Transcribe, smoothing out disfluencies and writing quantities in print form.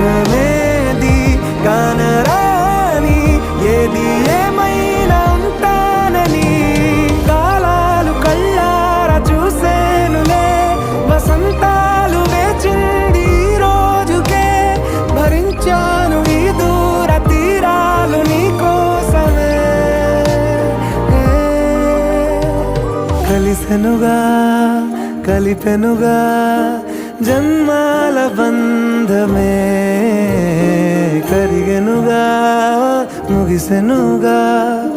నిజమేది కానరాని ఏది ఏమైనా ఉంటానని కాలాలు కళ్ళారా చూసేనులే వసంతాలు వేచింది ఈ రోజుకే భరించాను ఈ దూర తీరాలు నీ కోసమే కలిసెనుగా కలిపెనుగా జన్మాల బంధమే కరిగెనుగా ముగిసెనుగా